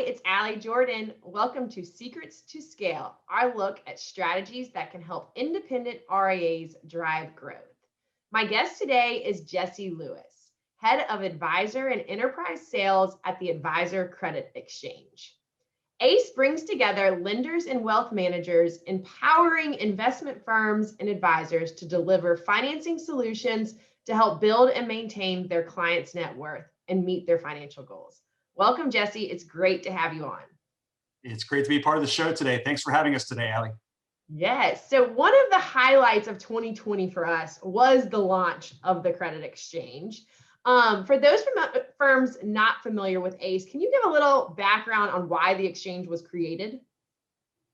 it's Alli Jordan. Welcome to Secrets to Scale, our look at strategies that can help independent RIAs drive growth. My guest today is Jesse Lewis, Head of Advisor and Enterprise Sales at the Advisor Credit Exchange. ACE brings together lenders and wealth managers, empowering investment firms and advisors to deliver financing solutions to help build and maintain their clients' net worth and meet their financial goals. Welcome, Jesse. It's great to have you on. It's great to be part of the show today. Thanks for having us today, Alli. Yes. So one of the highlights of 2020 for us was the launch of the credit exchange. For those firms not familiar with ACE, can you give a little background on why the exchange was created?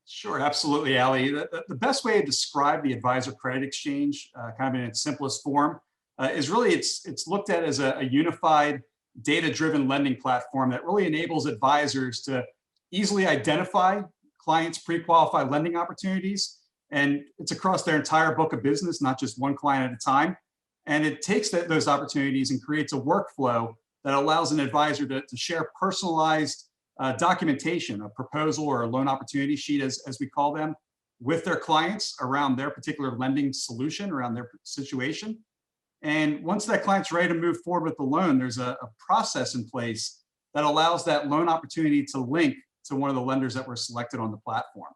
Sure, absolutely, Alli. The best way to describe the Advisor Credit Exchange, kind of in its simplest form, is really it's looked at as a unified, data-driven lending platform that really enables advisors to easily identify clients' pre-qualified lending opportunities. And it's across their entire book of business, not just one client at a time. And it takes those opportunities and creates a workflow that allows an advisor to share personalized documentation, a proposal or a loan opportunity sheet, as we call them, with their clients around their particular lending solution, around their situation. And once that client's ready to move forward with the loan, there's a process in place that allows that loan opportunity to link to one of the lenders that were selected on the platform.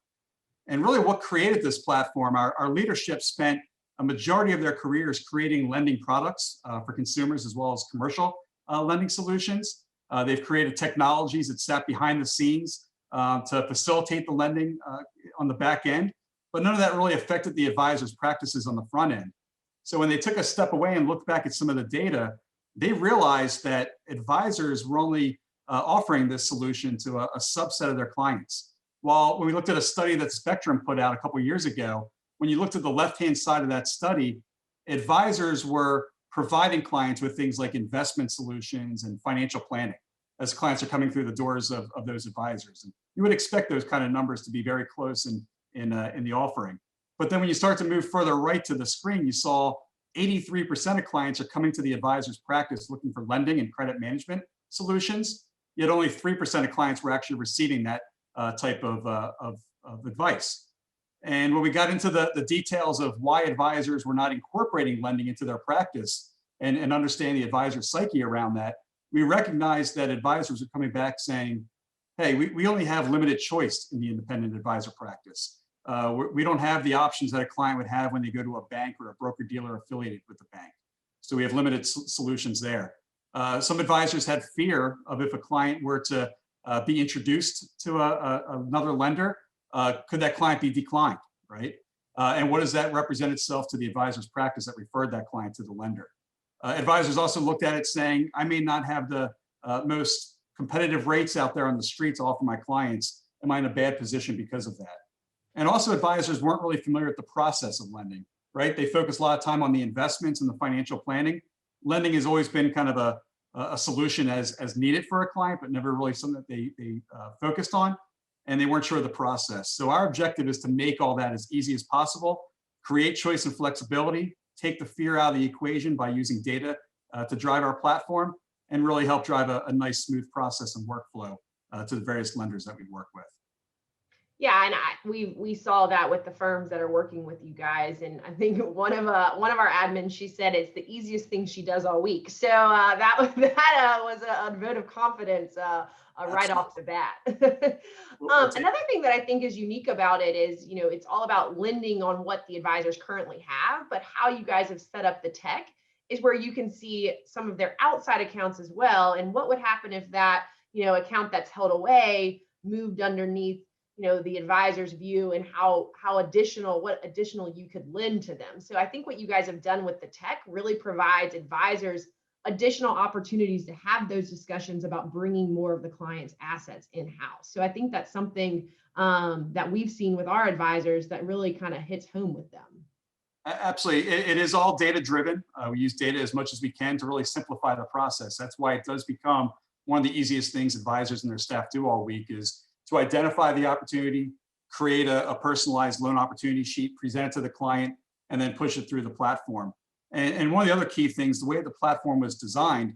And really what created this platform, our leadership spent a majority of their careers creating lending products for consumers as well as commercial lending solutions. They've created technologies that sat behind the scenes to facilitate the lending on the back end, but none of that really affected the advisor's practices on the front end. So when they took a step away and looked back at some of the data, they realized that advisors were only offering this solution to a subset of their clients. While when we looked at a study that Spectrum put out a couple of years ago, when you looked at the left-hand side of that study, advisors were providing clients with things like investment solutions and financial planning as clients are coming through the doors of those advisors. And you would expect those kind of numbers to be very close in the offering. But then when you start to move further right to the screen, you saw 83% of clients are coming to the advisor's practice looking for lending and credit management solutions, yet only 3% of clients were actually receiving that type of advice. And when we got into the details of why advisors were not incorporating lending into their practice and understanding the advisor's psyche around that, we recognized that advisors are coming back saying, hey, we only have limited choice in the independent advisor practice. We don't have the options that a client would have when they go to a bank or a broker-dealer affiliated with the bank. So we have limited solutions there. Some advisors had fear of if a client were to be introduced to another lender, could that client be declined, right? And what does that represent itself to the advisor's practice that referred that client to the lender? Advisors also looked at it saying, I may not have the most competitive rates out there on the street to offer my clients. Am I in a bad position because of that? And also advisors weren't really familiar with the process of lending, right? They focus a lot of time on the investments and the financial planning. Lending has always been kind of a solution as needed for a client, but never really something that they focused on, and they weren't sure of the process. So our objective is to make all that as easy as possible, create choice and flexibility, take the fear out of the equation by using data to drive our platform, and really help drive a nice, smooth process and workflow to the various lenders that we work with. Yeah, and we saw that with the firms that are working with you guys, and I think one of our admins, she said it's the easiest thing she does all week. So that was a vote of confidence right off the bat. Another thing that I think is unique about it is, it's all about lending on what the advisors currently have, but how you guys have set up the tech is where you can see some of their outside accounts as well, and what would happen if that account that's held away moved underneath the advisor's view, and what additional you could lend to them. So I think what you guys have done with the tech really provides advisors additional opportunities to have those discussions about bringing more of the client's assets in-house. So I think that's something that we've seen with our advisors that really kind of hits home with them. Absolutely. It is all data driven. We use data as much as we can to really simplify the process. That's why it does become one of the easiest things advisors and their staff do all week is to identify the opportunity, create a personalized loan opportunity sheet, present it to the client, and then push it through the platform. And one of the other key things, the way the platform was designed,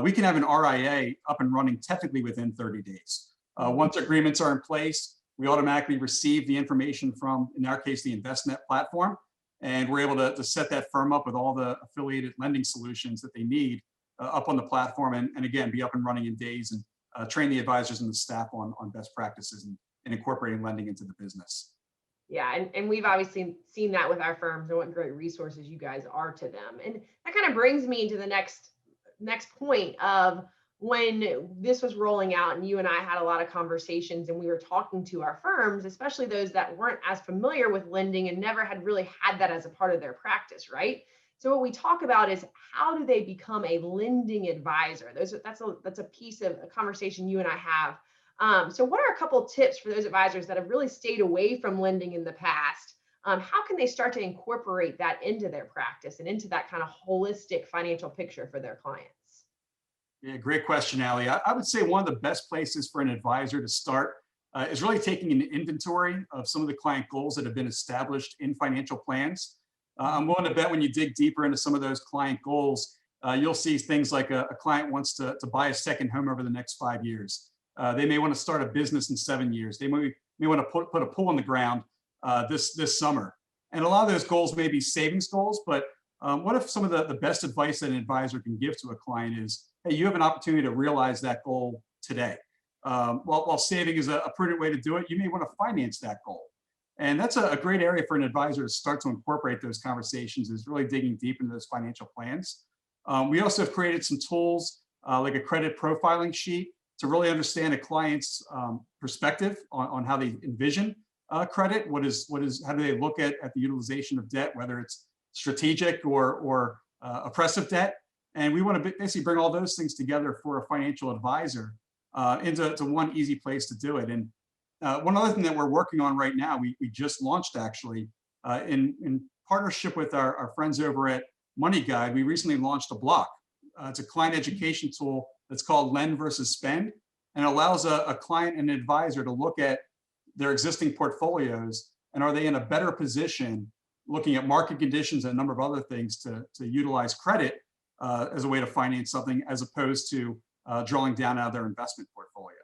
we can have an RIA up and running technically within 30 days. Once agreements are in place, we automatically receive the information from, in our case, the Envestnet platform, and we're able to set that firm up with all the affiliated lending solutions that they need up on the platform, and again, be up and running in days, and train the advisors and the staff on best practices and incorporating lending into the business. Yeah, and we've obviously seen that with our firms and what great resources you guys are to them. And that kind of brings me to the next point of when this was rolling out and you and I had a lot of conversations and we were talking to our firms, especially those that weren't as familiar with lending and never had really had that as a part of their practice, right? So what we talk about is how do they become a lending advisor? That's a piece of a conversation you and I have. So what are a couple tips for those advisors that have really stayed away from lending in the past? How can they start to incorporate that into their practice and into that kind of holistic financial picture for their clients? Yeah, great question, Alli. I would say one of the best places for an advisor to start is really taking an inventory of some of the client goals that have been established in financial plans. I'm willing to bet when you dig deeper into some of those client goals, you'll see things like a client wants to buy a second home over the next 5 years. They may want to start a business in 7 years. They may want to put a pool in the ground this summer. And a lot of those goals may be savings goals, but what if some of the best advice that an advisor can give to a client is, hey, you have an opportunity to realize that goal today. While saving is a prudent way to do it, you may want to finance that goal. And that's a great area for an advisor to start to incorporate those conversations, is really digging deep into those financial plans. We also have created some tools like a credit profiling sheet to really understand a client's perspective on how they envision credit. How do they look at the utilization of debt, whether it's strategic or oppressive debt. And we want to basically bring all those things together for a financial advisor into one easy place to do it. And one other thing that we're working on right now, we just launched actually in partnership with our friends over at Money Guide. We recently launched a block. It's a client education tool that's called Lend versus Spend, and allows a client and an advisor to look at their existing portfolios and are they in a better position, looking at market conditions and a number of other things, to utilize credit as a way to finance something, as opposed to drawing down out of their investment portfolio.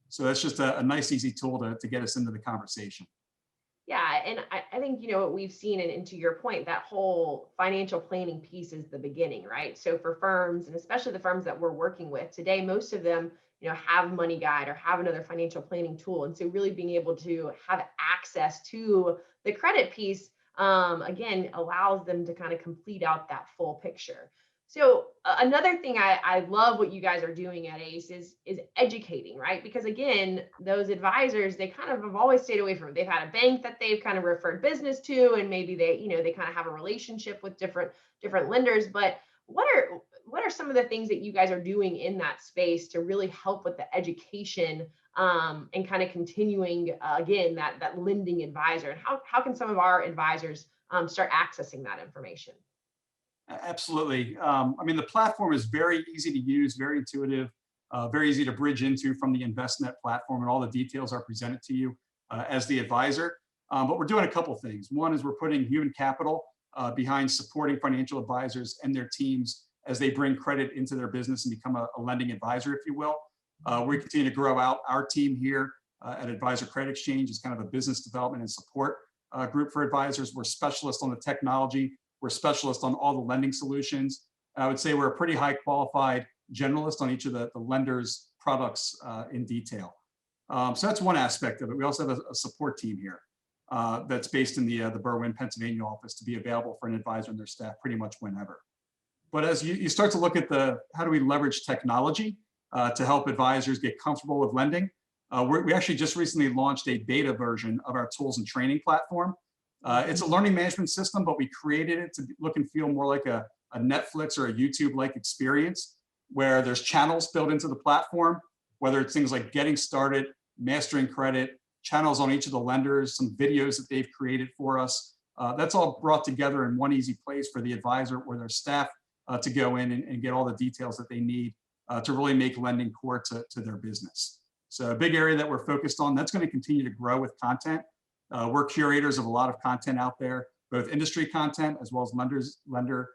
So that's just a nice, easy tool to get us into the conversation. Yeah, and I think, what we've seen, and to your point, that whole financial planning piece is the beginning, right? So for firms, and especially the firms that we're working with today, most of them, have Money Guide or have another financial planning tool. And so really being able to have access to the credit piece, again, allows them to kind of complete out that full picture. So another thing I love what you guys are doing at ACE is educating, right? Because again, those advisors, they kind of have always stayed away from it. They've had a bank that they've kind of referred business to, and maybe they kind of have a relationship with different lenders. But what are some of the things that you guys are doing in that space to really help with the education and kind of continuing again that lending advisor? And how can some of our advisors start accessing that information? Absolutely. The platform is very easy to use, very intuitive, very easy to bridge into from the Envestnet platform, and all the details are presented to you as the advisor. But we're doing a couple of things. One is we're putting human capital behind supporting financial advisors and their teams as they bring credit into their business and become a lending advisor, if you will. We continue to grow out our team here at Advisor Credit Exchange. It's kind of a business development and support group for advisors. We're specialists on the technology. We're specialists on all the lending solutions. I would say we're a pretty high qualified generalist on each of the lenders' products in detail. So that's one aspect of it. We also have a support team here that's based in the Berwyn, Pennsylvania office, to be available for an advisor and their staff pretty much whenever. But as you start to look at how do we leverage technology to help advisors get comfortable with lending, we actually just recently launched a beta version of our tools and training platform. It's a learning management system, but we created it to look and feel more like a Netflix or a YouTube-like experience, where there's channels built into the platform, whether it's things like getting started, mastering credit, channels on each of the lenders, some videos that they've created for us. That's all brought together in one easy place for the advisor or their staff to go in and get all the details that they need to really make lending core to their business. So a big area that we're focused on, that's going to continue to grow with content. We're curators of a lot of content out there, both industry content as well as lender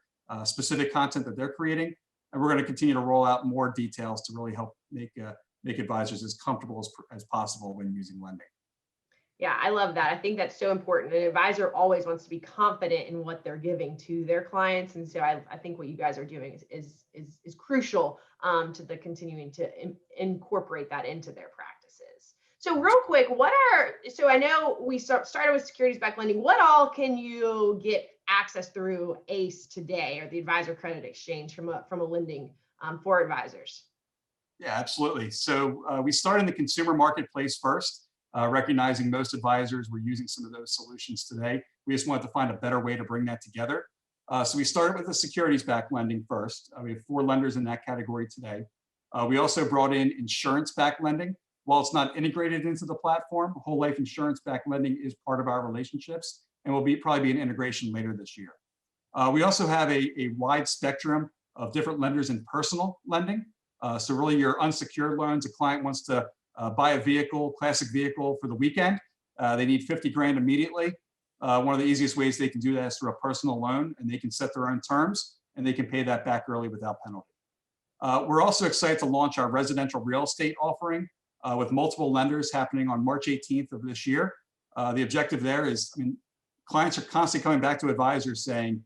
specific content that they're creating. And we're going to continue to roll out more details to really help make make advisors as comfortable as possible when using lending. Yeah, I love that. I think that's so important. An advisor always wants to be confident in what they're giving to their clients, and so I think what you guys are doing is crucial to the continuing to incorporate that into their practices. So real quick, so I know we started with securities backed lending. What all can you get access through ACE today, or the Advisor Credit Exchange, from a lending for advisors? Yeah, absolutely. So we started in the consumer marketplace first, recognizing most advisors were using some of those solutions today. We just wanted to find a better way to bring that together. So we started with the securities-backed lending first. We have 4 lenders in that category today. We also brought in insurance-backed lending. While it's not integrated into the platform, whole life insurance-backed lending is part of our relationships and will probably be an integration later this year. We also have a wide spectrum of different lenders in personal lending. So really your unsecured loans, a client wants to buy a vehicle, classic vehicle for the weekend. They need 50 grand immediately. One of the easiest ways they can do that is through a personal loan, and they can set their own terms and they can pay that back early without penalty. We're also excited to launch our residential real estate offering with multiple lenders happening on March 18th of this year. The objective there is, clients are constantly coming back to advisors saying,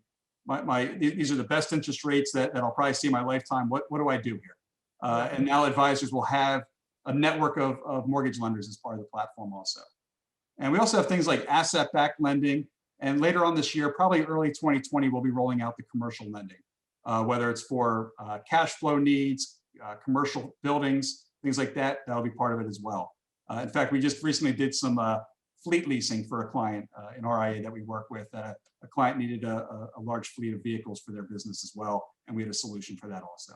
these are the best interest rates that I'll probably see in my lifetime. What do I do here? And now advisors will have a network of mortgage lenders as part of the platform also. And we also have things like asset-backed lending. And later on this year, probably early 2020, we'll be rolling out the commercial lending, whether it's for cash flow needs, commercial buildings, things like that. That'll be part of it as well. In fact, we just recently did some fleet leasing for a client in RIA that we work with. A client needed a large fleet of vehicles for their business as well, and we had a solution for that also.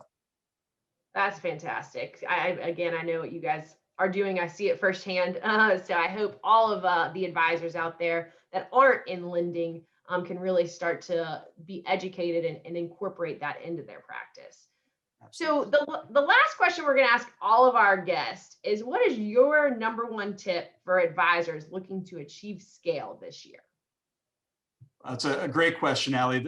That's fantastic. Again, I know what you guys are doing. I see it firsthand. So I hope all of the advisors out there that aren't in lending can really start to be educated and incorporate that into their practice. So the last question we're going to ask all of our guests is, what is your #1 tip for advisors looking to achieve scale this year? That's a great question, Alli.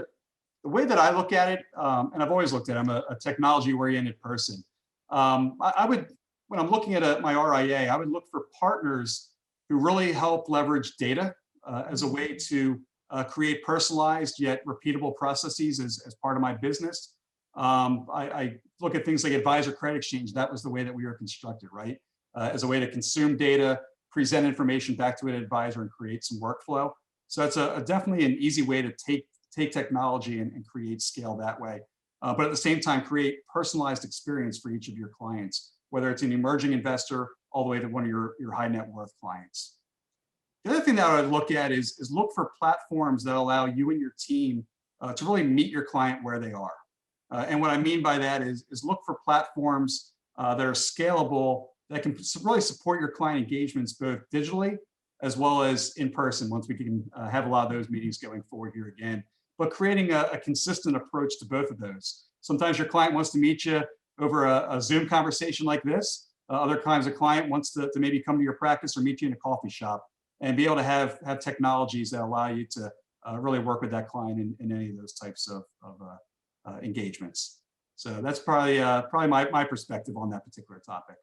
The way that I look at it, and I've always looked at it, I'm a technology-oriented person. I would, when I'm looking at my RIA, I would look for partners who really help leverage data as a way to create personalized yet repeatable processes as part of my business. I look at things like Advisor Credit Exchange. That was the way that we were constructed, right? As a way to consume data, present information back to an advisor, and create some workflow. So that's definitely an easy way to take technology and create scale that way. But at the same time, create personalized experience for each of your clients, whether it's an emerging investor all the way to one of your high net worth clients. The other thing that I would look at is look for platforms that allow you and your team to really meet your client where they are. And what I mean by that is look for platforms that are scalable, that can really support your client engagements both digitally as well as in person, once we can have a lot of those meetings going forward here again. But creating a consistent approach to both of those. Sometimes your client wants to meet you over a Zoom conversation like this. Other times a client wants to maybe come to your practice or meet you in a coffee shop, and be able to have technologies that allow you to really work with that client in any of those types of engagements. So that's probably my perspective on that particular topic.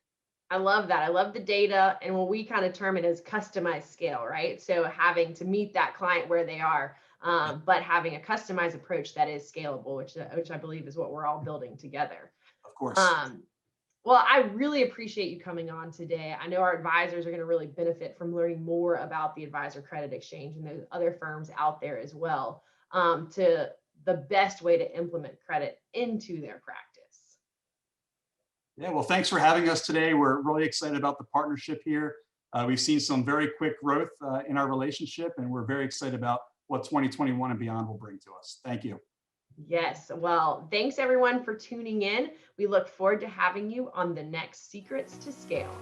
I love that. I love the data, and what we kind of term it as customized scale, right? So having to meet that client where they are, but having a customized approach that is scalable, which I believe is what we're all building together. Of course. Well, I really appreciate you coming on today. I know our advisors are going to really benefit from learning more about the Advisor Credit Exchange and those other firms out there as well, to the best way to implement credit into their practice. Yeah, well, thanks for having us today. We're really excited about the partnership here. We've seen some very quick growth in our relationship, and we're very excited about what 2021 and beyond will bring to us. Thank you. Yes. Well, thanks everyone for tuning in. We look forward to having you on the next Secrets to Scale.